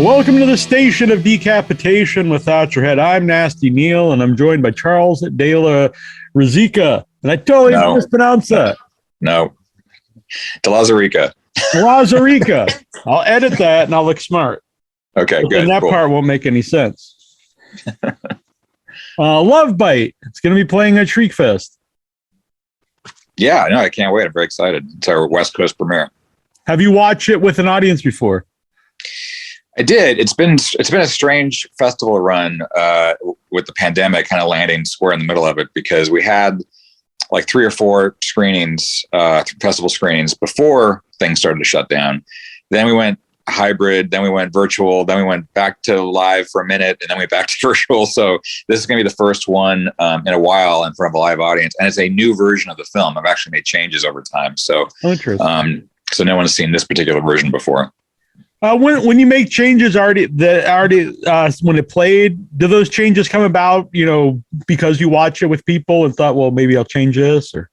Welcome to the station of decapitation without your head. I'm Nasty Neal, and I'm joined by Charles de Lauzirika. And I totally mispronounced that. No. De Lauzirika. Lauzirika. I'll edit that and I'll look smart. Okay, good. And that part won't make any sense. Love Bite. It's going to be playing at Shriekfest. Yeah, no, I can't wait. I'm very excited. It's our West Coast premiere. Have you watched it with an audience before? I did. It's been a strange festival run with the pandemic kind of landing square in the middle of it, because we had like 3 or 4 screenings, festival screenings before things started to shut down. Then we went hybrid, then we went virtual, then we went back to live for a minute, and then we went back to virtual. So this is going to be the first one in a while in front of a live audience, and it's a new version of the film. I've actually made changes over time, so so no one's seen this particular version before. When you make changes when it played, do those changes come about, because you watch it with people and thought, well, maybe I'll change this? Or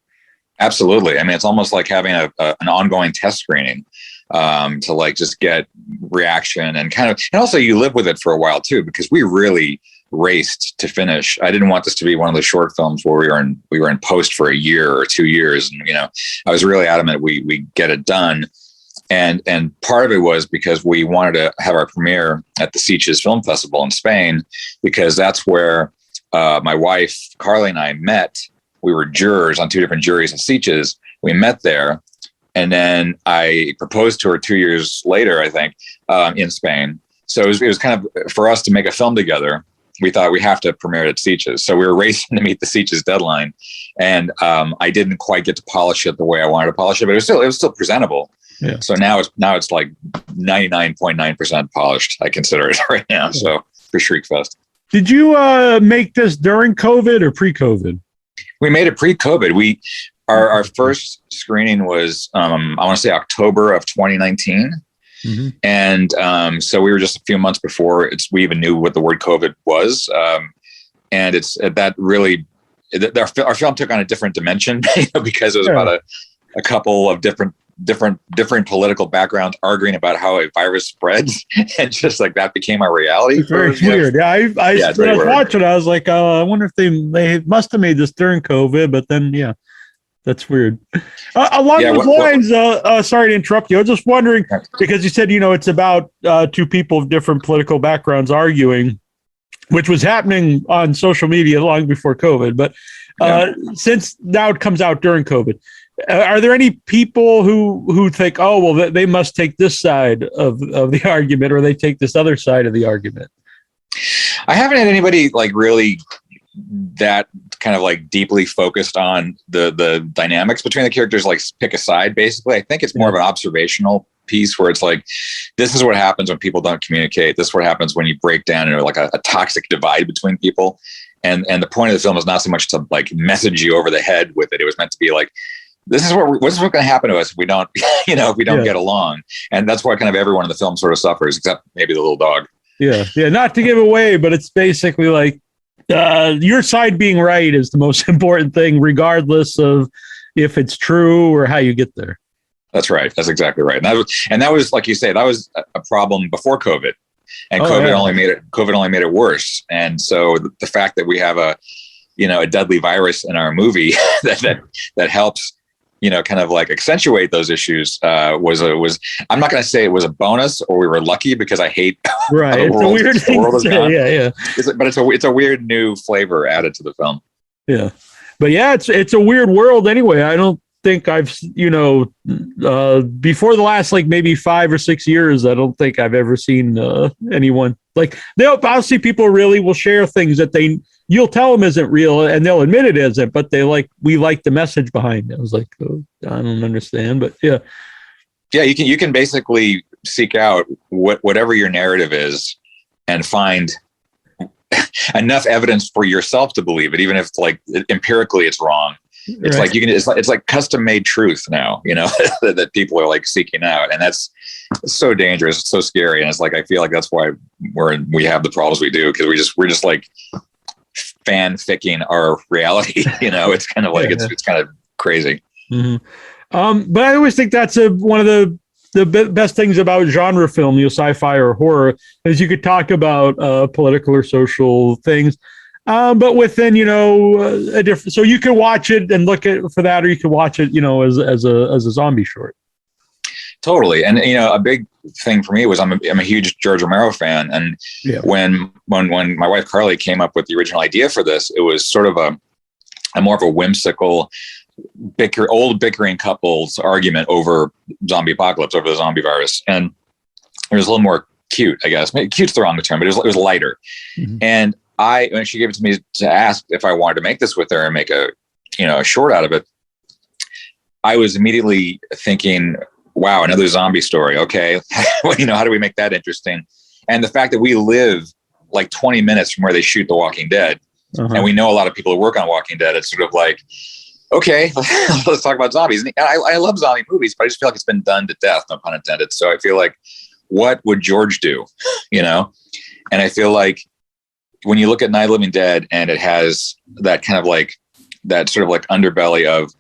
absolutely. I mean, it's almost like having an ongoing test screening to like just get reaction and also you live with it for a while too, because we really raced to finish. I didn't want this to be one of the short films where we were in post for a year or 2 years, and I was really adamant we get it done. And part of it was because we wanted to have our premiere at the Sitges Film Festival in Spain, because that's where my wife, Carly, and I met. We were jurors on 2 different juries at Sitges. We met there. And then I proposed to her 2 years later, I think, in Spain. So it was kind of for us to make a film together. We thought we have to premiere it at Sitges. So we were racing to meet the Sitges deadline. And I didn't quite get to polish it the way I wanted to polish it, but it was still presentable. Yeah. So now it's like 99.9% polished, I consider it right now. So for Shriekfest. Did you make this during COVID or pre-COVID? We made it pre-COVID. Our first screening was I want to say October of 2019. Mm-hmm. And so we were just a few months before we even knew what the word COVID was. And it's that really our film took on a different dimension because it was about a couple of different political backgrounds arguing about how a virus spreads, and just like that became our reality. It's very weird. Yeah, I was watching. I was like, I wonder if they must have made this during COVID, but then that's weird. Along those lines, sorry to interrupt you. I was just wondering, because you said it's about 2 people of different political backgrounds arguing, which was happening on social media long before COVID, but since now it comes out during COVID. Are there any people who think, oh, well, they must take this side of the argument, or they take this other side of the argument? I haven't had anybody like really that kind of like deeply focused on the dynamics between the characters, like pick a side, basically. I think it's more of an observational piece where it's like, this is what happens when people don't communicate. This is what happens when you break down into like a toxic divide between people. And the point of the film is not so much to like message you over the head with it. It was meant to be like, this is what's going to happen to us if we don't, if we don't get along. And that's why kind of everyone in the film sort of suffers, except maybe the little dog. Yeah. Yeah. Not to give away, but it's basically like your side being right is the most important thing, regardless of if it's true or how you get there. That's right. That's exactly right. And that was, like you say, that was a problem before COVID, and COVID only made it worse. And so the fact that we have a deadly virus in our movie that helps, kind of like accentuate those issues was I'm not going to say it was a bonus or we were lucky, because I hate right. It's a weird thing to say. Yeah. But it's a weird new flavor added to the film. Yeah. But yeah, it's a weird world anyway. I don't think I've, before the last like maybe 5 or 6 years, I don't think I've ever seen anyone like I'll see people really will share things that you'll tell them isn't real and they'll admit it isn't, but we like the message behind it. I was like, oh, I don't understand, but yeah. Yeah. You can basically seek out whatever your narrative is and find enough evidence for yourself to believe it, even if like empirically it's wrong. It's right. Like it's like custom made truth now, that people are like seeking out, and that's so dangerous. It's so scary. And it's like, I feel like that's why we have the problems we do. Cause we're just like fanficking our reality. It's kind of like, it's kind of crazy. Mm-hmm. But I always think that's one of the best things about genre film, sci-fi or horror, is you could talk about political or social things, but within a different. So you could watch it and look at for that, or you could watch it as a zombie short. Totally, and a big thing for me was I'm a huge George Romero fan, and when my wife Carly came up with the original idea for this, it was sort of a more of a whimsical bickering couples argument over zombie apocalypse, over the zombie virus. And it was a little more cute, I guess. Cute's the wrong term, but it was lighter. Mm-hmm. And when she gave it to me to ask if I wanted to make this with her and make a short out of it, I was immediately thinking, wow, another zombie story. Okay. Well, how do we make that interesting? And the fact that we live like 20 minutes from where they shoot The Walking Dead, and we know a lot of people who work on Walking Dead, it's sort of like, okay, let's talk about zombies. And I love zombie movies, but I just feel like it's been done to death, no pun intended. So I feel like, what would George do? And I feel like when you look at Night of the Living Dead and it has that kind of like, that sort of like underbelly of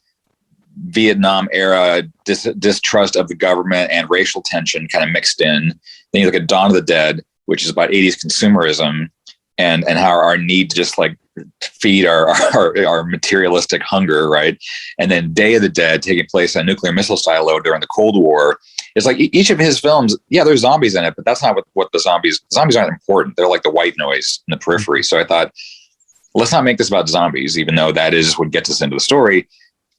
Vietnam era distrust of the government and racial tension kind of mixed in. Then you look at Dawn of the Dead, which is about 80s consumerism and how our need to just like feed our materialistic hunger, right? And then Day of the Dead, taking place in a nuclear missile silo during the Cold War. It's like each of his films, there's zombies in it, but that's not what the zombies aren't important. They're like the white noise in the periphery. So I thought, let's not make this about zombies, even though that is what gets us into the story.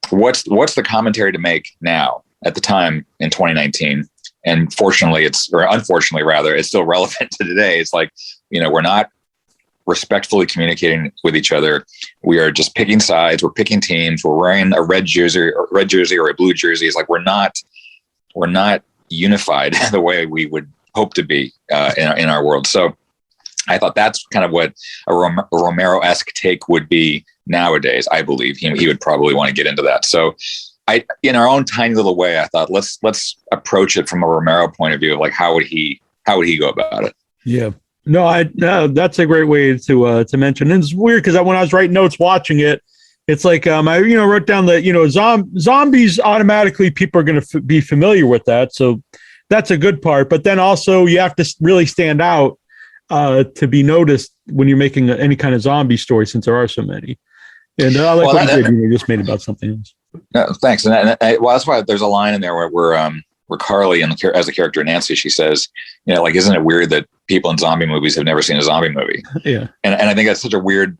What's the commentary to make now at the time in 2019? And unfortunately rather, it's still relevant to today. It's like, we're not respectfully communicating with each other. We are just picking sides. We're picking teams. We're wearing a red jersey or a blue jersey. It's like we're not unified the way we would hope to be in our world. So I thought that's kind of what a Romero-esque take would be nowadays. I believe he would probably want to get into that. So in our own tiny little way, I thought let's approach it from a Romero point of view of like how would he go about it? Yeah. No, that's a great way to mention. And it's weird because when I was writing notes watching it, it's like I wrote down that zombies automatically people are going to be familiar with that, so that's a good part. But then also you have to really stand out to be noticed when you're making any kind of zombie story, since there are so many. And I like what you just made about something else. No, thanks. And that's why there's a line in there where Carly, as a character Nancy, she says, like, isn't it weird that people in zombie movies have never seen a zombie movie? Yeah. And I think that's such a weird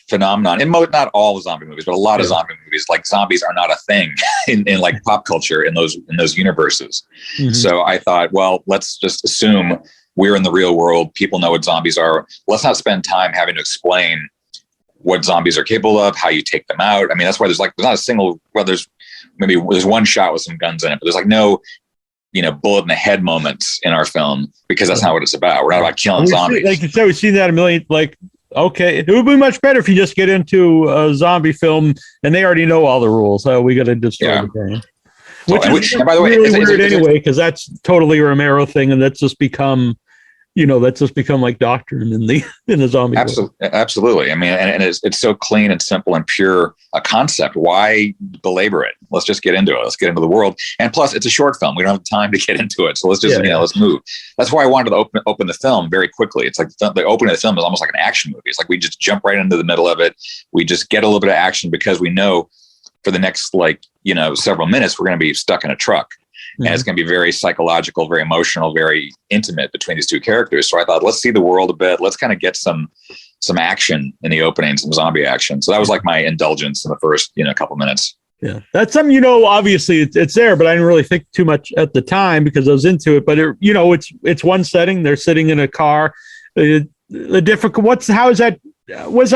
phenomenon. And not all the zombie movies, but a lot of zombie movies, like zombies are not a thing in like pop culture in those universes. Mm-hmm. So I thought, well, let's just assume we're in the real world. People know what zombies are. Let's not spend time having to explain what zombies are capable of, how you take them out. I mean, that's why there's not a single, there's one shot with some guns in it, but there's like no, bullet in the head moments in our film, because that's not what it's about. We're not about killing zombies. Like you said, we've seen that a million, like, okay, it would be much better if you just get into a zombie film and they already know all the rules. We got to destroy the game. Which is by the way, really weird anyway, because that's totally a Romero thing, and that's just become like doctrine in the zombie world. Absolutely. I mean, and it's so clean and simple and pure a concept. Why belabor it? Let's just get into it. Let's get into the world. And plus, it's a short film. We don't have time to get into it. So let's just let's move. That's why I wanted to open the film very quickly. It's like the opening of the film is almost like an action movie. It's like we just jump right into the middle of it. We just get a little bit of action because we know for the next several minutes we're going to be stuck in a truck. Mm-hmm. And it's going to be very psychological, very emotional, very intimate between these two characters. So I thought, let's see the world a bit. Let's kind of get some action in the opening, some zombie action. So that was like my indulgence in the first, couple minutes. Yeah, that's something, obviously it's there, but I didn't really think too much at the time because I was into it. But it's one setting. They're sitting in a car. What is that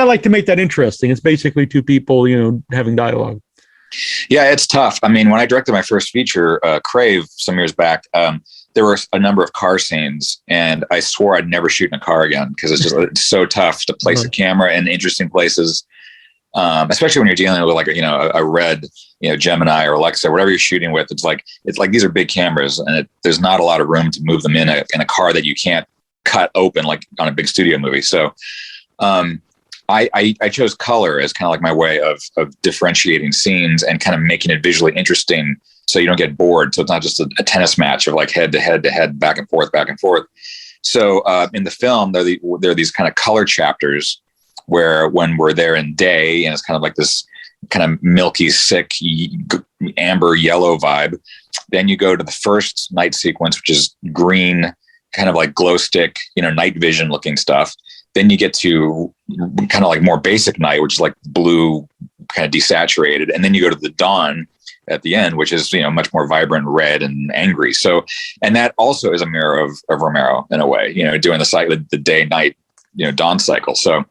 like to make that interesting? It's basically two people, having dialogue. Yeah, it's tough. I mean, when I directed my first feature, Craze, some years back, there were a number of car scenes, and I swore I'd never shoot in a car again because it's so tough to place a camera in interesting places, especially when you're dealing with like a red, Gemini or Alexa, whatever you're shooting with. It's like these are big cameras, and there's not a lot of room to move them in a car that you can't cut open like on a big studio movie. So. I chose color as kind of like my way of differentiating scenes and kind of making it visually interesting so you don't get bored. So it's not just a tennis match of like head to head to head, back and forth, back and forth. So in the film, there are these kind of color chapters where when we're there in day and it's kind of like this kind of milky, sick, amber yellow vibe, then you go to the first night sequence, which is green, kind of like glow stick, night vision looking stuff. Then you get to kind of like more basic night, which is like blue, kind of desaturated. And then you go to the dawn at the end, which is, much more vibrant red and angry. So, and that also is a mirror of Romero in a way, doing the day, night, dawn cycle. So,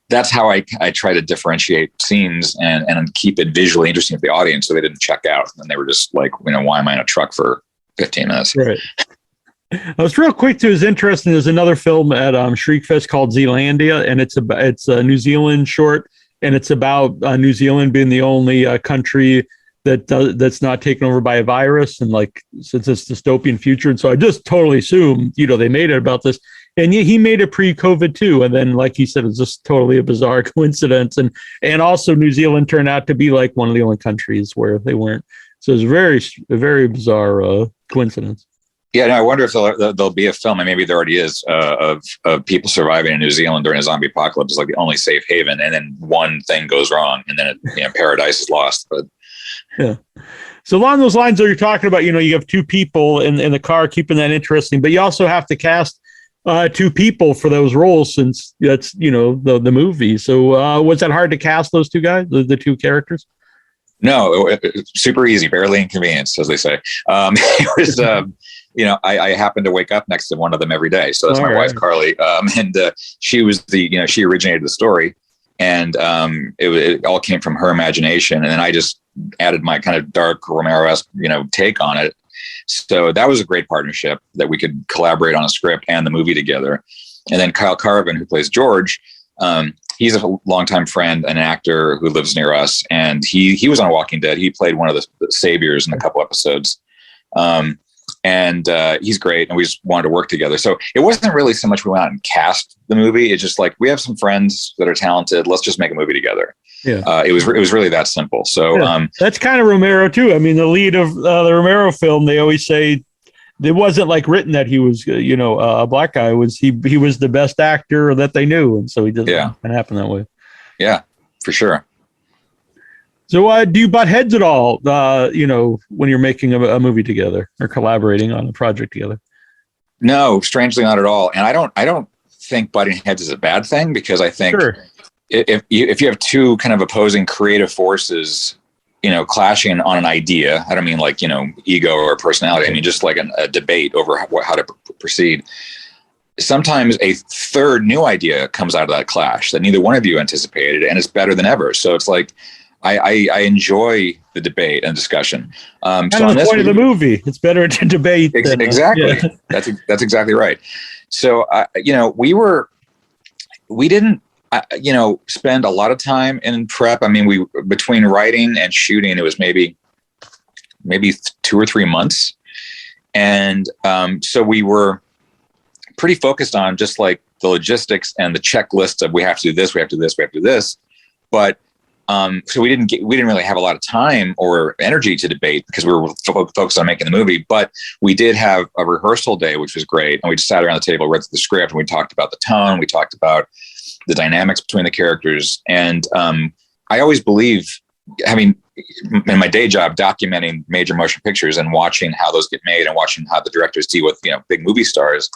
that's how I try to differentiate scenes and keep it visually interesting for the audience, so they didn't check out and they were just like, why am I in a truck for 15 minutes? Right. I was real quick too. It's interesting. There's another film at Shriekfest called Zealandia, and it's a New Zealand short, and it's about New Zealand being the only country that's not taken over by a virus, and like since it's dystopian future. And so I just totally assumed they made it about this. And he made it pre-COVID too. And then, like he said, it's just totally a bizarre coincidence. And also New Zealand turned out to be like one of the only countries where they weren't. So it's a very bizarre coincidence. Yeah, no, I wonder if there'll be a film, and maybe there already is, of people surviving in New Zealand during a zombie apocalypse, like the only safe haven. And then one thing goes wrong, and then paradise is lost. But yeah. So along those lines, you're talking about, you have two people in the car, keeping that interesting, but you also have to cast two people for those roles, since that's the movie. So was that hard to cast those two guys, the two characters? No, super easy, barely inconvenience, as they say. It was I happened to wake up next to one of them every day. So that's my wife, Carly, and she was she originated the story, and it all came from her imagination, and then I just added my kind of dark Romero-esque take on it. So that was a great partnership, that we could collaborate on a script and the movie together. And then Kyle Carvin, who plays George, he's a longtime friend, an actor who lives near us. And he was on Walking Dead. He played one of the saviors in a couple episodes. And he's great. And we just wanted to work together. So it wasn't really so much we went out and cast the movie. It's just like, we have some friends that are talented. Let's just make a movie together. Yeah. It was really that simple. So that's kind of Romero too. I mean, the lead of the Romero film, they always say it wasn't like written that he was, a black guy. He was the best actor that they knew, and so he doesn't happen that way. Yeah, for sure. So do you butt heads at all? When you're making a movie together or collaborating on a project together? No, strangely not at all. And I don't think butting heads is a bad thing, because I think. Sure. If you have two kind of opposing creative forces, clashing on an idea, I don't mean like, ego or personality. I mean, just like a debate over how to proceed. Sometimes a third new idea comes out of that clash that neither one of you anticipated, and it's better than ever. So it's like, I enjoy the debate and discussion. So on the point of the movie, it's better to debate. Exactly. That's exactly right. So, we didn't, spend a lot of time in prep. I mean, between writing and shooting, it was maybe 2 or 3 months. And so we were pretty focused on just like the logistics and the checklist of we have to do this, we have to do this, we have to do this. But so we didn't really have a lot of time or energy to debate, because we were focused on making the movie. But we did have a rehearsal day, which was great. And we just sat around the table, read the script, and we talked about the tone. We talked about the dynamics between the characters. And I always believe, having in my day job documenting major motion pictures and watching how those get made and watching how the directors deal with big movie stars,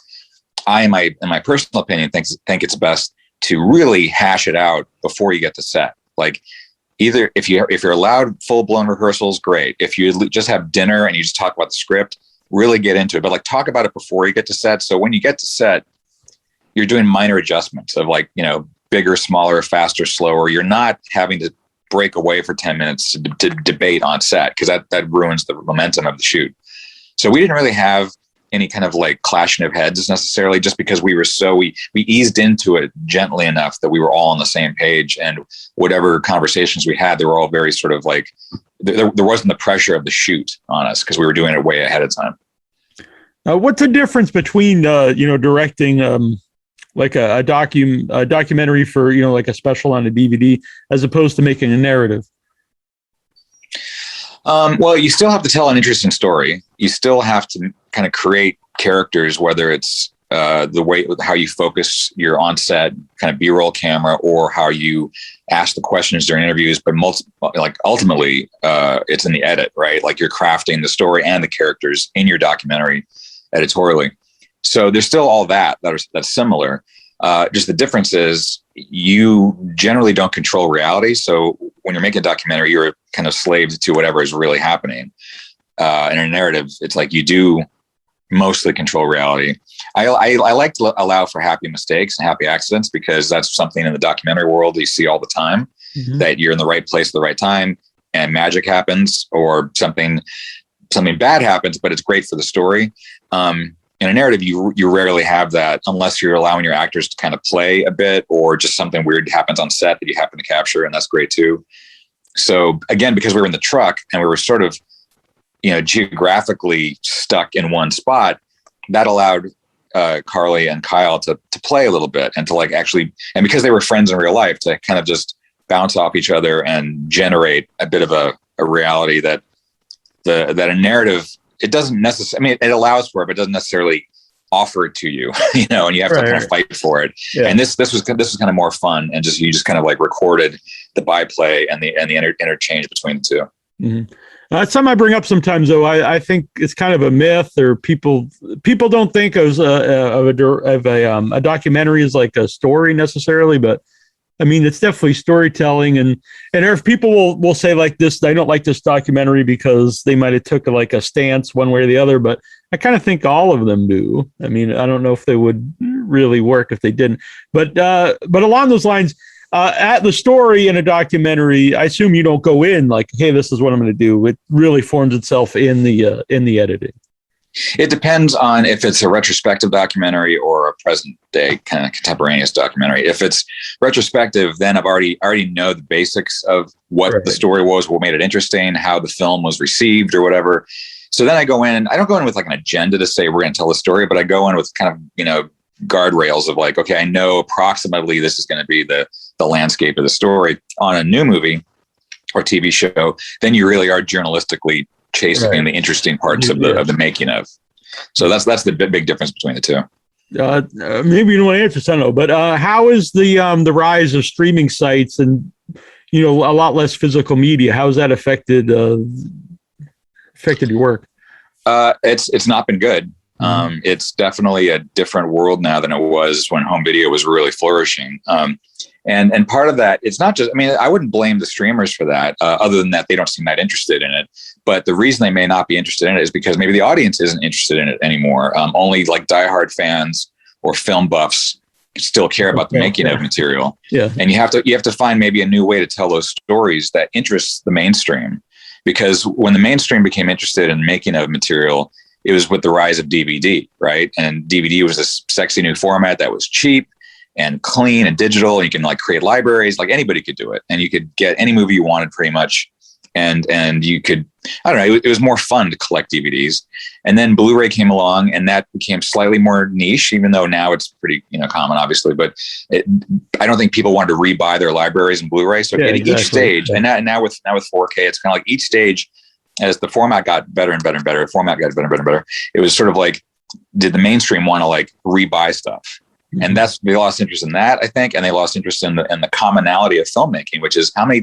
in my personal opinion, think it's best to really hash it out before you get to set. Like, either if you're allowed full-blown rehearsals, great. If you just have dinner and you just talk about the script, really get into it. But like, talk about it before you get to set. So when you get to set, you're doing minor adjustments of like, bigger, smaller, faster, slower. You're not having to break away for 10 minutes to debate on set, because that ruins the momentum of the shoot. So we didn't really have any kind of like clashing of heads necessarily, just because we eased into it gently enough that we were all on the same page, and whatever conversations we had, they were all very sort of like, there wasn't the pressure of the shoot on us, because we were doing it way ahead of time. What's the difference between, directing like a documentary for, like a special on a DVD, as opposed to making a narrative? Well, you still have to tell an interesting story. You still have to kind of create characters, whether it's the way how you focus your on-set kind of B-roll camera or how you ask the questions during interviews. But ultimately, it's in the edit, right? Like you're crafting the story and the characters in your documentary editorially. So there's still all that's similar. Just the difference is you generally don't control reality. So when you're making a documentary, you're kind of slaved to whatever is really happening. In a narrative, it's like you do mostly control reality. I like to allow for happy mistakes and happy accidents because that's something in the documentary world you see all the time, that you're in the right place at the right time and magic happens or something bad happens, but it's great for the story. In a narrative, you rarely have that unless you're allowing your actors to kind of play a bit or just something weird happens on set that you happen to capture. And that's great too. So again, because we were in the truck and we were sort of, geographically stuck in one spot, that allowed Carly and Kyle to play a little bit and to like actually, and because they were friends in real life, to kind of just bounce off each other and generate a bit of a reality that a narrative, it doesn't necessarily, it allows for it, but it doesn't necessarily offer it to you, and you have to kind of fight for it. Yeah. And this was kind of more fun, and you just kind of like recorded the byplay and the interchange between the two. Mm-hmm. It's something I bring up sometimes, though. I think it's kind of a myth, or people don't think of a documentary as like a story necessarily, but it's definitely storytelling. And if people will say like this, I don't like this documentary because they might have took like a stance one way or the other, but I kind of think all of them do. I don't know if they would really work if they didn't, but along those lines, at the story in a documentary, I assume you don't go in like, hey, this is what I'm going to do. It really forms itself in the editing. It depends on if it's a retrospective documentary or a present day kind of contemporaneous documentary. If it's retrospective, then I've already know the basics of what the story was, what made it interesting, how the film was received or whatever. So then I go in, I don't go in with like an agenda to say we're going to tell a story, but I go in with kind of, guardrails of like, okay, I know approximately this is going to be the landscape of the story. On a new movie or TV show, then you really are journalistically chasing the interesting parts of the making of. So that's the big difference between the two. Maybe you don't want to answer, I don't know, but how is the rise of streaming sites and a lot less physical media? How has that affected your work? It's not been good. It's definitely a different world now than it was when home video was really flourishing. And part of that, it's not just, I wouldn't blame the streamers for that, other than that they don't seem that interested in it. But the reason they may not be interested in it is because maybe the audience isn't interested in it anymore. Only like diehard fans or film buffs still care about the making of material. Yeah. And you have to find maybe a new way to tell those stories that interests the mainstream. Because when the mainstream became interested in making of material, it was with the rise of DVD, right? And DVD was this sexy new format that was cheap and clean and digital. You can like create libraries, like anybody could do it. And you could get any movie you wanted pretty much. And you could, I don't know, it was more fun to collect DVDs. And then Blu-ray came along and that became slightly more niche, even though now it's pretty, common, obviously. But I don't think people wanted to rebuy their libraries and Blu-ray. So at each stage, and now with 4K, it's kind of like each stage, as the format got better and better and better, it was sort of like, did the mainstream want to like rebuy stuff? Mm-hmm. And they lost interest in that, I think. And they lost interest in the commonality of filmmaking, which is how many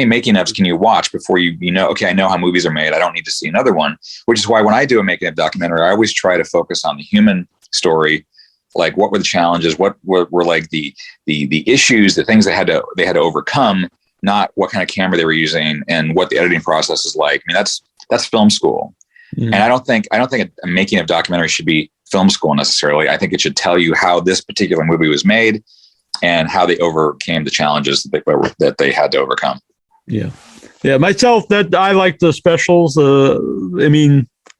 making ofs can you watch before okay, I know how movies are made. I don't need to see another one, which is why when I do a making of documentary, I always try to focus on the human story. Like what were the challenges? What were like the issues, the things they had to overcome, not what kind of camera they were using and what the editing process is like. That's film school. Mm-hmm. And I don't think a making of documentary should be film school necessarily. I think it should tell you how this particular movie was made and how they overcame the challenges that they had to overcome. Yeah. Myself, that I like the specials.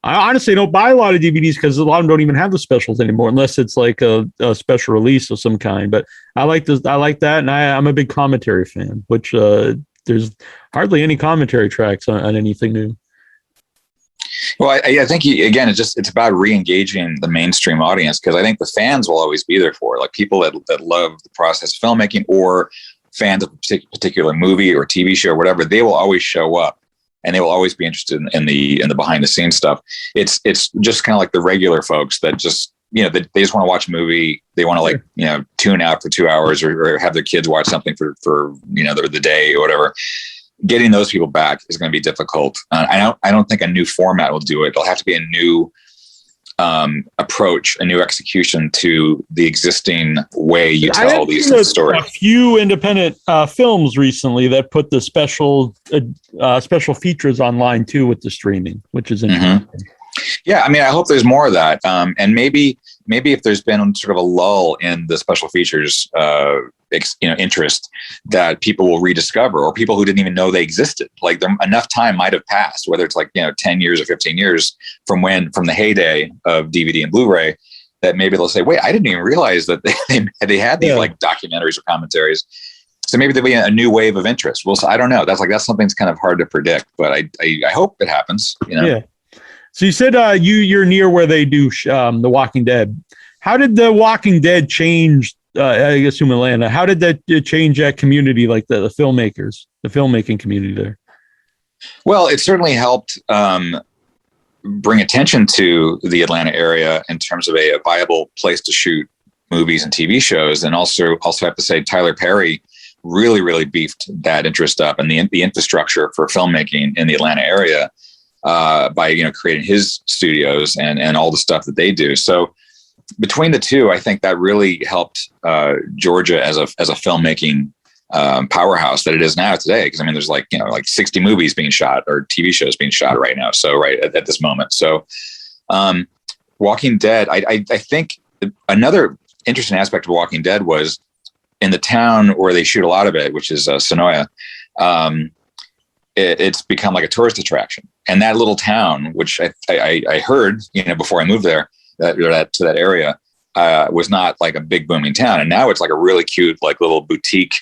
I honestly don't buy a lot of DVDs because a lot of them don't even have the specials anymore, unless it's like a special release of some kind. But I like this. I like that, and I'm a big commentary fan. Which there's hardly any commentary tracks on anything new. Well, I think it's about re-engaging the mainstream audience, because I think the fans will always be there for it. Like people that love the process of filmmaking or fans of a particular movie or TV show or whatever, they will always show up and they will always be interested in the behind the scenes stuff. It's just kind of like the regular folks that just, they just want to watch a movie. They want to like, tune out for 2 hours or have their kids watch something for the day or whatever. Getting those people back is going to be difficult. I don't think a new format will do it. It'll have to be a new approach, a new execution to the existing way you tell these stories. A few independent films recently that put the special features online too with the streaming, which is interesting. Mm-hmm. Yeah, I mean, I hope there's more of that, and maybe if there's been sort of a lull in the special features, interest, that people will rediscover, or people who didn't even know they existed. Like, enough time might have passed, whether it's like 10 years or 15 years from the heyday of DVD and Blu-ray, that maybe they'll say, "Wait, I didn't even realize that they had these like documentaries or commentaries." So maybe there'll be a new wave of interest. Well, so I don't know. That's something that's kind of hard to predict, but I hope it happens. Yeah. So you said you're near where they do The Walking Dead. How did The Walking Dead change, I assume Atlanta, how did that change that community, like the filmmakers, the filmmaking community there? Well, it certainly helped bring attention to the Atlanta area in terms of a viable place to shoot movies and TV shows. And also have to say Tyler Perry really, really beefed that interest up, and the infrastructure for filmmaking in the Atlanta area by creating his studios and all the stuff that they do. So between the two, I think that really helped Georgia as a filmmaking powerhouse that it is now today. Because I mean, there's like 60 movies being shot or TV shows being shot right now. So at this moment. So Walking Dead, I think another interesting aspect of Walking Dead was in the town where they shoot a lot of it, which is Sonoya. It's become like a tourist attraction, and that little town, which I heard, before I moved there, to that area, was not like a big booming town, and now it's like a really cute, like little boutique,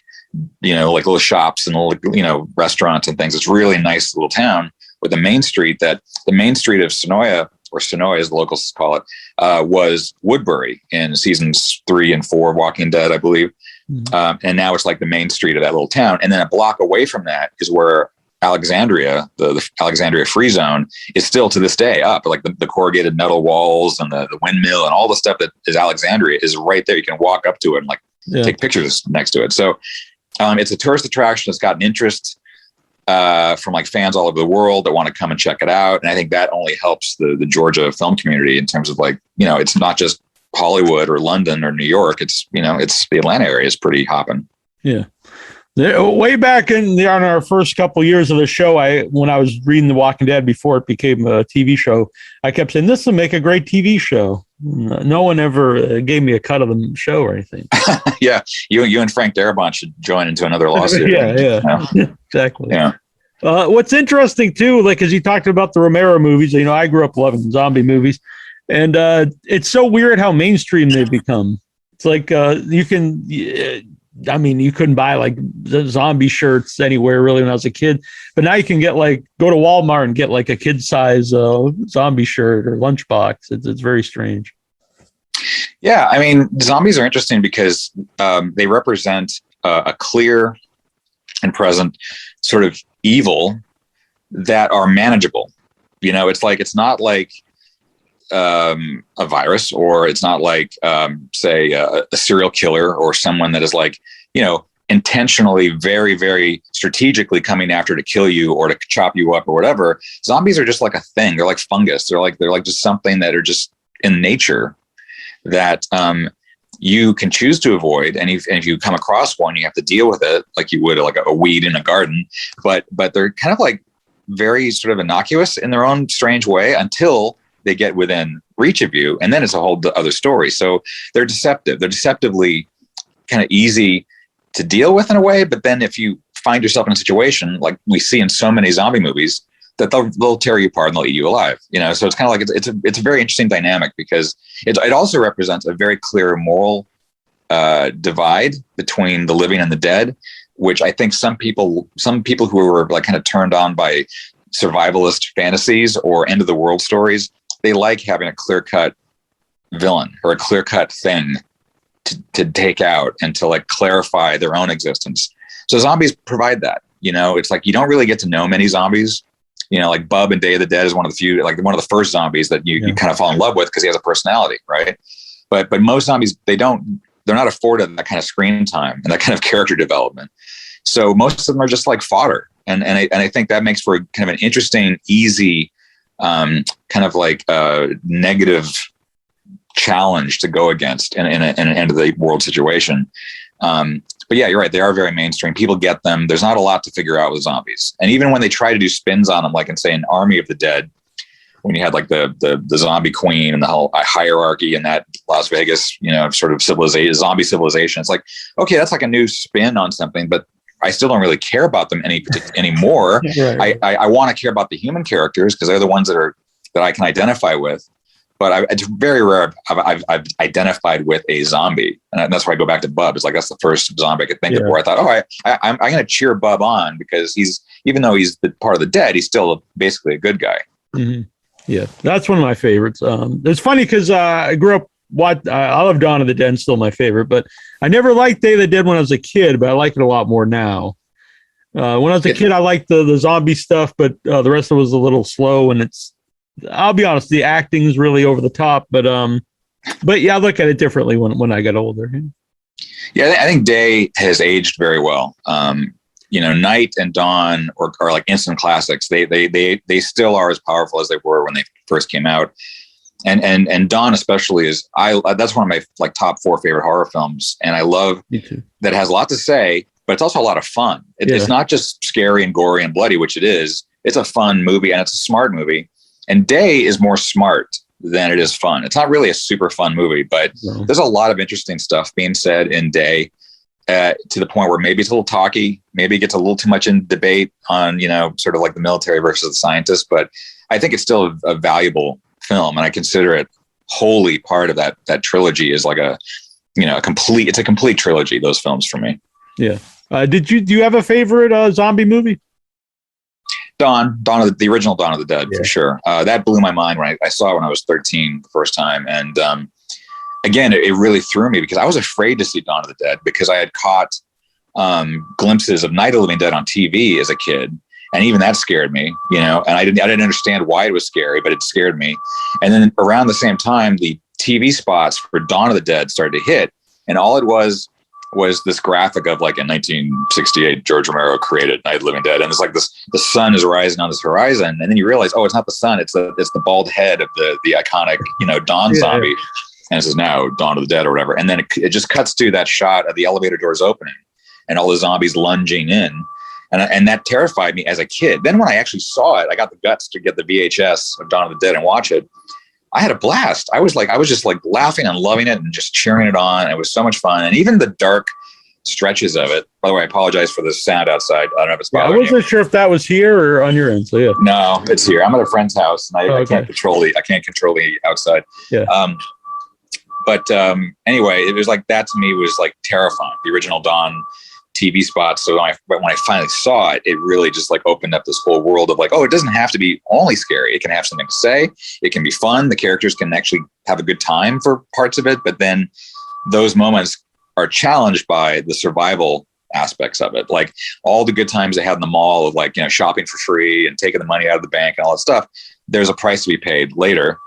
like little shops and little, restaurants and things. It's really nice little town with the main street of Sonoya, or Sonoya as the locals call it, was Woodbury in seasons 3 and 4 of Walking Dead, I believe. Mm-hmm. And now it's like the main street of that little town, and then a block away from that is where Alexandria, the Alexandria Free Zone, is still to this day up. Like the corrugated metal walls and the windmill and all the stuff that is Alexandria is right there. You can walk up to it and take pictures next to it. So it's a tourist attraction. It's gotten interest from like fans all over the world that want to come and check it out. And I think that only helps the Georgia film community in terms of it's not just Hollywood or London or New York. It's the Atlanta area is pretty hopping. Yeah. Way back on our first couple of years of the show, when I was reading The Walking Dead before it became a TV show, I kept saying, this will make a great TV show. No one ever gave me a cut of the show or anything. Yeah. You and Frank Darabont should join into another lawsuit. Yeah. Exactly. Yeah. What's interesting too, like, as you talked about the Romero movies, I grew up loving zombie movies, and it's so weird how mainstream they've become. It's like you couldn't buy like the zombie shirts anywhere really when I was a kid, but now you can get go to Walmart and get like a kid size zombie shirt or lunchbox. It's very strange. Yeah. I mean, zombies are interesting because they represent a clear and present sort of evil that are manageable. It's not like a virus, or it's not like, say, a serial killer, or someone that is intentionally very, very strategically coming after to kill you or to chop you up or whatever. Zombies are just like a thing. They're like fungus. They're like just something that are just in nature that you can choose to avoid. And if you come across one, you have to deal with it like you would like a weed in a garden. But they're kind of like very sort of innocuous in their own strange way until they get within reach of you. And then it's a whole other story. So they're deceptive. They're deceptively kind of easy to deal with in a way. But then if you find yourself in a situation like we see in so many zombie movies, that they'll tear you apart and they'll eat you alive. So it's kind of like it's a very interesting dynamic, because it also represents a very clear moral divide between the living and the dead, which I think some people who were like kind of turned on by survivalist fantasies or end of the world stories, they like having a clear-cut villain or a clear-cut thing to take out and to like clarify their own existence. So zombies provide that. It's like you don't really get to know many zombies like Bub in Day of the Dead is one of the few, like one of the first zombies that you kind of fall in love with because he has a personality, right? But most zombies, they're not afforded that kind of screen time and that kind of character development. So most of them are just like fodder. And I think that makes for kind of an interesting, easy, kind of like negative challenge to go against in an end of the world situation. But yeah, you're right. They are very mainstream. People get them. There's not a lot to figure out with zombies. And even when they try to do spins on them, like in, say, an Army of the Dead, when you had like the zombie queen and the whole hierarchy and that Las Vegas, sort of zombie civilization, it's like, okay, that's like a new spin on something, but I still don't really care about them anymore. Right. I want to care about the human characters because they're the ones that I can identify with. But it's very rare I've identified with a zombie. And that's why I go back to Bub. It's like, that's the first zombie I could think of where I thought, I'm going to cheer Bub on because even though he's the part of the dead, he's still basically a good guy. Mm-hmm. Yeah, that's one of my favorites. It's funny because I grew up, I love Dawn of the Dead, still my favorite, but I never liked Day of the Dead when I was a kid, but I like it a lot more now. When I was a kid, I liked the zombie stuff, but the rest of it was a little slow, and I'll be honest, the acting is really over the top, but yeah, I look at it differently when I got older. Yeah, I think Day has aged very well. Night and Dawn are like instant classics. They still are as powerful as they were when they first came out. And Dawn especially that's one of my like top 4 favorite horror films. And I love that it has a lot to say, but it's also a lot of fun. It's not just scary and gory and bloody, which it is. It's a fun movie and it's a smart movie. And Day is more smart than it is fun. It's not really a super fun movie, but there's a lot of interesting stuff being said in Day. To the point where maybe it's a little talky, maybe it gets a little too much in debate on, sort of like the military versus the scientists, but I think it's still a valuable film. And I consider it wholly part of that trilogy is like it's a complete trilogy, those films for me. Yeah. Do you have a favorite zombie movie? Dawn of the original Dawn of the Dead, for sure. That blew my mind when I saw it when I was 13 the first time. And, again, it really threw me because I was afraid to see Dawn of the Dead because I had caught glimpses of Night of the Living Dead on TV as a kid. And even that scared me, and I didn't understand why it was scary, but it scared me. And then around the same time, the TV spots for Dawn of the Dead started to hit. And all it was this graphic of like in 1968, George Romero created Night of the Living Dead. And it's like the sun is rising on this horizon. And then you realize, it's not the sun. It's the bald head of the iconic, Dawn zombie. And it says now Dawn of the Dead or whatever. And then it just cuts to that shot of the elevator doors opening and all the zombies lunging in. And that terrified me as a kid. Then when I actually saw it, I got the guts to get the VHS of Dawn of the Dead and watch it. I had a blast. I was just like laughing and loving it and just cheering it on. It was so much fun. And even the dark stretches of it. By the way, I apologize for the sound outside. I don't know if it's bothering you. I wasn't sure if that was here or on your end. So yeah. No, it's here. I'm at a friend's house and I can't control the outside. Yeah. But anyway, it was like that to me was like terrifying. The original Dawn TV spots. So when I finally saw it, it really just like opened up this whole world of like, it doesn't have to be only scary. It can have something to say. It can be fun. The characters can actually have a good time for parts of it. But then those moments are challenged by the survival aspects of it. Like all the good times they had in the mall of like, shopping for free and taking the money out of the bank and all that stuff. There's a price to be paid later,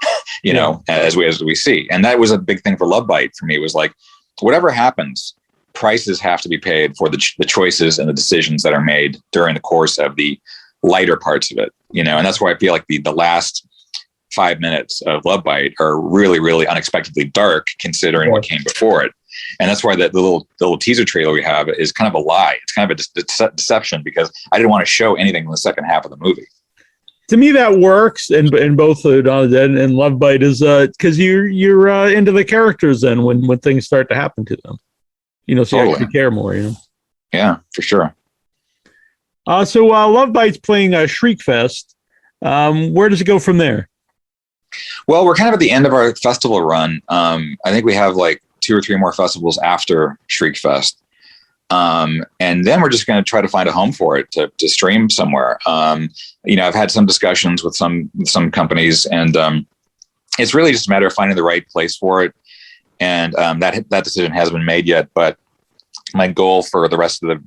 as we see. And that was a big thing for Love Bite for me, was like, whatever happens, prices have to be paid for the choices and the decisions that are made during the course of the lighter parts of it, and that's why I feel like the last 5 minutes of Love Bite are really, really unexpectedly dark considering what came before it. And that's why the little teaser trailer we have is kind of a lie. It's kind of a deception because I didn't want to show anything in the second half of the movie. To me, that works in both Dawn of the Dead and Love Bite is because you're into the characters then when things start to happen to them, so you actually care more, Yeah, for sure. So Love Bite's playing Shriekfest. Where does it go from there? Well, we're kind of at the end of our festival run. I think we have like 2 or 3 more festivals after Shriekfest. And then we're just going to try to find a home for it to stream somewhere. I've had some discussions with some companies, and it's really just a matter of finding the right place for it. And that decision hasn't been made yet. But my goal for the rest of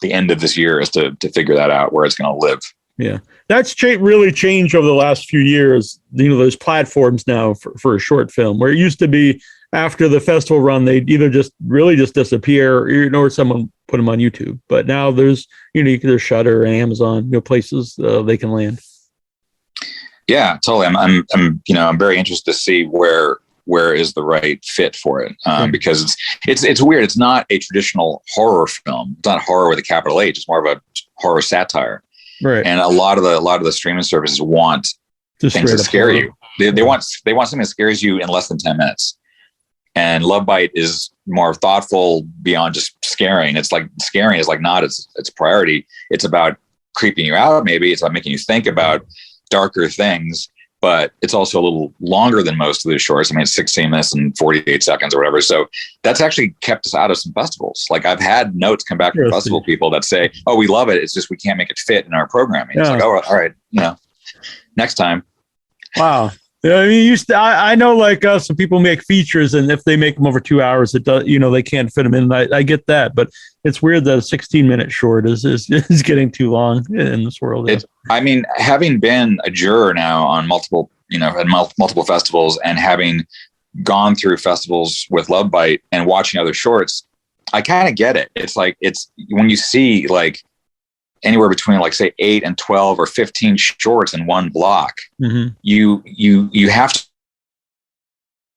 the end of this year is to figure that out, where it's going to live. Yeah. That's really changed over the last few years. There's platforms now for a short film, where it used to be after the festival run, they'd either just disappear, or someone put them on YouTube. But now there's Shudder and Amazon, places they can land. Yeah, totally. I'm very interested to see where is the right fit for it, because it's weird. It's not a traditional horror film. It's not horror with a capital H. It's more of a horror satire. Right. And a lot of the streaming services want things to scare you. They want something that scares you in less than 10 minutes. And Love Bite is more thoughtful beyond just scaring. It's like scaring is like not its priority. It's about creeping you out. Maybe it's about making you think about darker things, but it's also a little longer than most of the shorts. I mean, it's 16 minutes and 48 seconds or whatever. So that's actually kept us out of some festivals. Like I've had notes come back from festival people that say, "Oh, we love it. It's just we can't make it fit in our programming." Yeah. It's like, "Oh, all right, next time." Wow. I mean, I know like some people make features, and if they make them over 2 hours, it does, they can't fit them in. I get that, but it's weird that a 16-minute short is getting too long in this world. I mean, having been a juror now on multiple, at multiple festivals, and having gone through festivals with Love Bite and watching other shorts, I kind of get it. It's like, it's when you see like anywhere between like say 8 and 12 or 15 shorts in one block, mm-hmm. you have to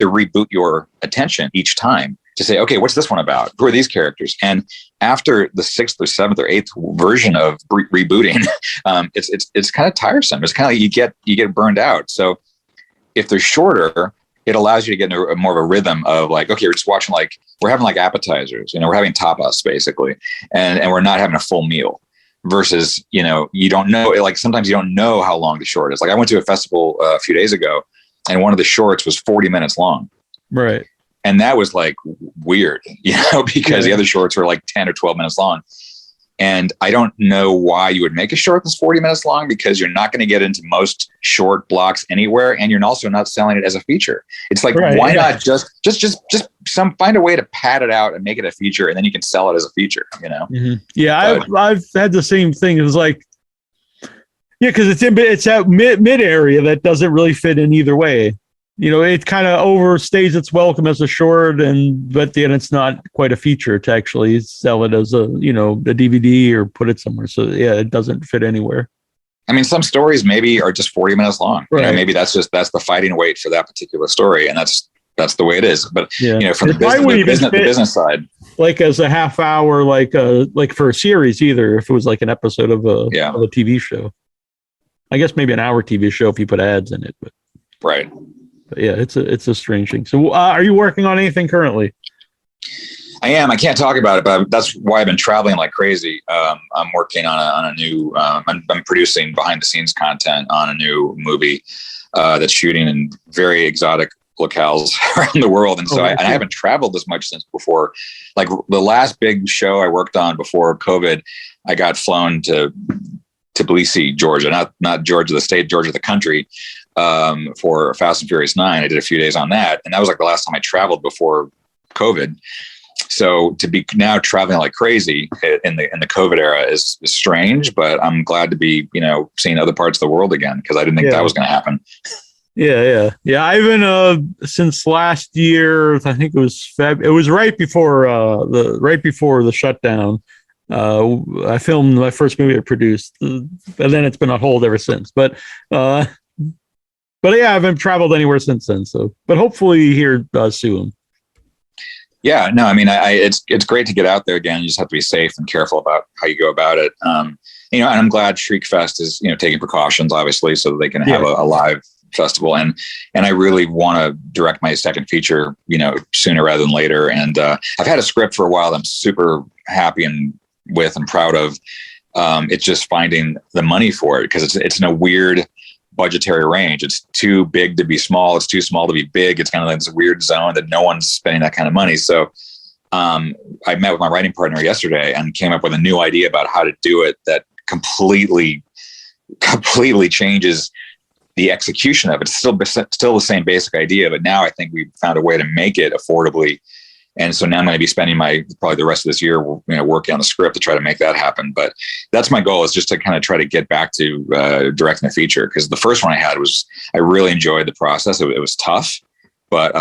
reboot your attention each time to say, okay, what's this one about? Who are these characters? And after the 6th or 7th or 8th version of rebooting, it's kind of tiresome. It's kind of like you get burned out. So if they're shorter, it allows you to get into more of a rhythm of like, okay, we're just watching, like we're having like appetizers, we're having tapas basically, and we're not having a full meal. Versus, you don't know, like sometimes you don't know how long the short is. Like I went to a festival a few days ago, and one of the shorts was 40 minutes long. Right. And that was like weird, because the other shorts were like 10 or 12 minutes long. And I don't know why you would make a short that's 40 minutes long, because you're not going to get into most short blocks anywhere. And you're also not selling it as a feature. It's like, why not just find a way to pad it out and make it a feature, and then you can sell it as a feature, Mm-hmm. Yeah. I've had the same thing. It was like, because it's that mid area that doesn't really fit in either way. It kind of overstays its welcome as a short, but then it's not quite a feature to actually sell it as a DVD or put it somewhere. So yeah, it doesn't fit anywhere. I mean, some stories maybe are just 40 minutes long. Right. Maybe that's the fighting weight for that particular story, and that's the way it is. But from the business side, like as a half hour, like for a series, either if it was like an episode of a TV show. I guess maybe an hour TV show if you put ads in it, but right. Yeah, it's a strange thing. So are you working on anything currently? I am. I can't talk about it, but that's why I've been traveling like crazy. I'm working on a new, I'm producing behind the scenes content on a new movie that's shooting in very exotic locales around the world. And so I haven't traveled as much since before. Like the last big show I worked on before COVID, I got flown to Tbilisi, Georgia, not Georgia, the state, Georgia, the country, for Fast and Furious 9. I did a few days on that. And that was like the last time I traveled before COVID. So to be now traveling like crazy in the COVID era is strange, but I'm glad to be, seeing other parts of the world again, because I didn't think that was going to happen. Yeah. I've been, since last year, I think it was it was right before the shutdown. I filmed my first movie I produced, and then it's been on hold ever since. But yeah, I haven't traveled anywhere since then. So, but hopefully here soon. Yeah, no, I mean, it's great to get out there again. You just have to be safe and careful about how you go about it. And I'm glad Shriekfest is, taking precautions, obviously, so that they can have a live festival. And I really want to direct my second feature, sooner rather than later. And I've had a script for a while that I'm super happy and proud of. It's just finding the money for it, because it's in a weird budgetary range. It's too big to be small. It's too small to be big. It's kind of like this weird zone that no one's spending that kind of money. So I met with my writing partner yesterday and came up with a new idea about how to do it that completely changes the execution of it. It's still the same basic idea, but now I think we've found a way to make it affordably And so now I'm going to be spending probably the rest of this year, working on the script to try to make that happen. But that's my goal, is just to kind of try to get back to directing a feature. Because the first one I had I really enjoyed the process. It was tough, but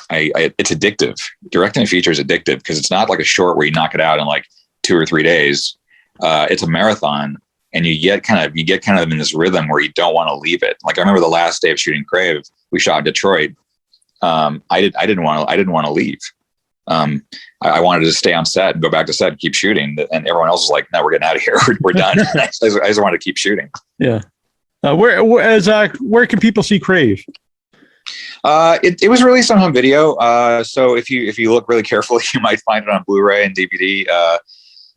it's addictive. Directing a feature is addictive because it's not like a short where you knock it out in like 2 or 3 days. It's a marathon, and you get kind of in this rhythm where you don't want to leave it. Like I remember the last day of shooting Crave, we shot in Detroit. I didn't want to leave. I wanted to stay on set and go back to set and keep shooting. And everyone else was like, no, we're getting out of here. We're done. I just wanted to keep shooting. Yeah. Where can people see Crave? It was released on home video. So if you look really carefully, you might find it on Blu-ray and DVD.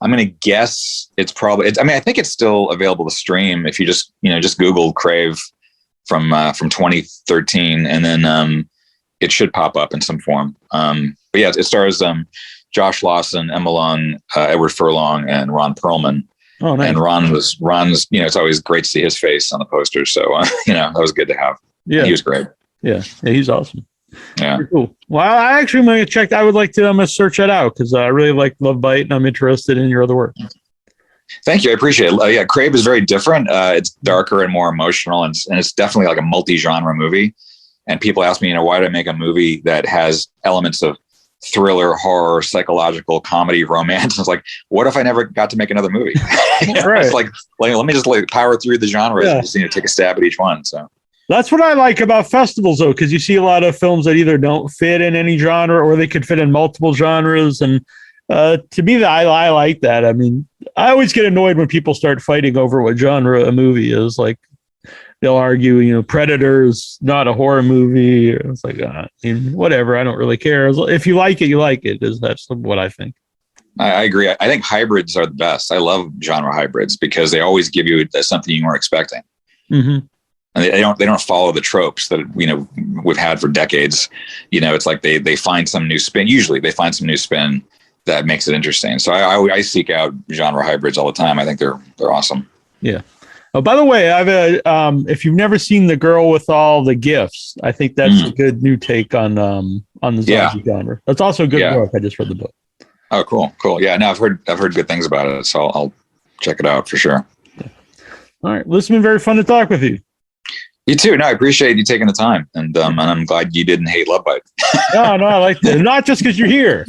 I'm going to guess it's probably, I think it's still available to stream if you just Google Crave from 2013, and then, it should pop up in some form. But yeah, it stars Josh Lawson, Emma Lung, Edward Furlong, and Ron Perlman. Oh, nice. And Ron's, it's always great to see his face on the posters. So, that was good to have. Yeah. He was great. Yeah, he's awesome. Yeah. Very cool. Well, I actually going to check. I would like to search that out because I really like Love Bite, and I'm interested in your other work. Thank you. I appreciate it. Yeah, Crave is very different. It's darker and more emotional, and it's definitely like a multi-genre movie. And people ask me, why do I make a movie that has elements of thriller, horror, psychological comedy, romance? It's like, what if I never got to make another movie? Right. It's like, let me just power through the genres and just take a stab at each one. So that's what I like about festivals, though, because you see a lot of films that either don't fit in any genre or they could fit in multiple genres. And to me, I like that. I mean, I always get annoyed when people start fighting over what genre a movie is. Like, they'll argue, Predator is not a horror movie. It's like, whatever. I don't really care. If you like it, you like it. That's what I think. I agree. I think hybrids are the best. I love genre hybrids because they always give you something you weren't expecting. Mm-hmm. And they don't follow the tropes that we've had for decades. It's like they find some new spin. Usually, they find some new spin that makes it interesting. So I seek out genre hybrids all the time. I think they're awesome. Yeah. Oh, by the way, if you've never seen The Girl with All the Gifts, I think that's a good new take on the zombie genre. That's also a good book. I just read the book. Oh, cool. Yeah, no, I've heard good things about it, so I'll check it out for sure. Yeah. All right, well, it's been very fun to talk with you. You too. No, I appreciate you taking the time, and I'm glad you didn't hate Love Bite. No, I like that. Not just because you're here.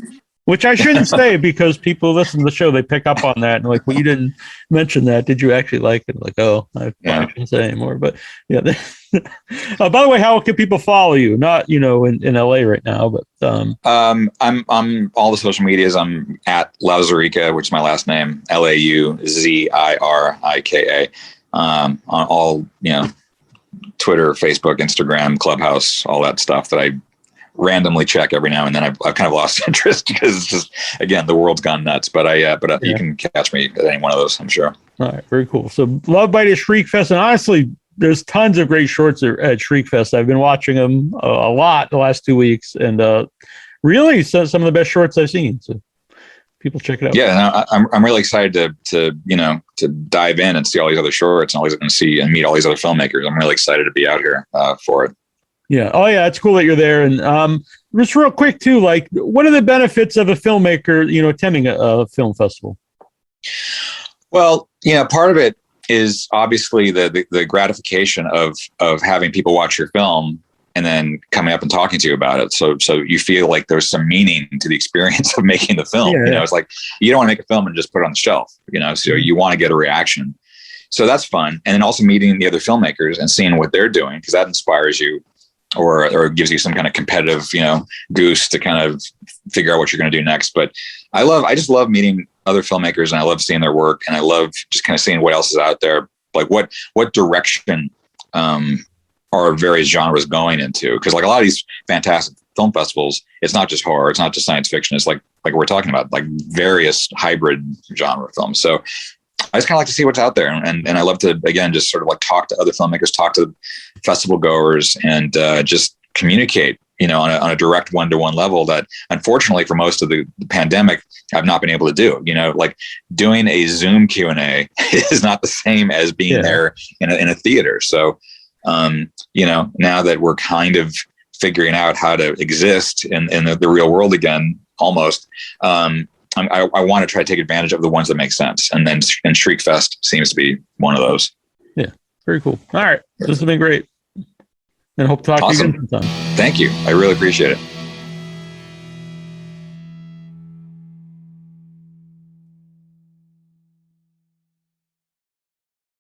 Which I shouldn't say because people listen to the show, they pick up on that. And like, well, you didn't mention that. Did you actually like it? Like, I shouldn't say anymore. But yeah. By the way, how can people follow you? Not, in LA right now, but I'm all the social medias. I'm at Lauzirika, which is my last name, Lauzirika, on all, Twitter, Facebook, Instagram, Clubhouse, all that stuff that I randomly check every now and then. I've kind of lost interest because it's just, again, the world's gone nuts, but you can catch me at any one of those, I'm sure. All right. Very cool. So Love Bite is Shriekfest. And honestly, there's tons of great shorts at Shriekfest. I've been watching them a lot the last 2 weeks, and really some of the best shorts I've seen. So people check it out. Yeah. No, I'm really excited to dive in and see all these other shorts and meet all these other filmmakers. I'm really excited to be out here for it. Yeah. Oh, yeah. It's cool that you're there. And just real quick, too, like, what are the benefits of a filmmaker, attending a film festival? Well, part of it is obviously the gratification of having people watch your film and then coming up and talking to you about it. So you feel like there's some meaning to the experience of making the film. Yeah. It's like, you don't want to make a film and just put it on the shelf, so you want to get a reaction. So that's fun. And then also meeting the other filmmakers and seeing what they're doing, because that inspires you. Or gives you some kind of competitive, goose to kind of figure out what you're going to do next. But I just love meeting other filmmakers, and I love seeing their work, and I love just kind of seeing what else is out there. Like what direction are various genres going into? Because like a lot of these fantastic film festivals, it's not just horror, it's not just science fiction. It's like we're talking about, like various hybrid genre films. So I just kind of like to see what's out there. And I love to, again, just sort of like talk to other filmmakers, talk to festival goers, and just communicate, on a direct one-to-one level that unfortunately for most of the pandemic, I've not been able to do. Like doing a Zoom Q&A is not the same as being there in a theater. So, now that we're kind of figuring out how to exist in the real world again, almost. I want to try to take advantage of the ones that make sense. And Shriekfest seems to be one of those. Yeah. Very cool. All right. This has been great. And hope to talk to you again sometime. Thank you. I really appreciate it.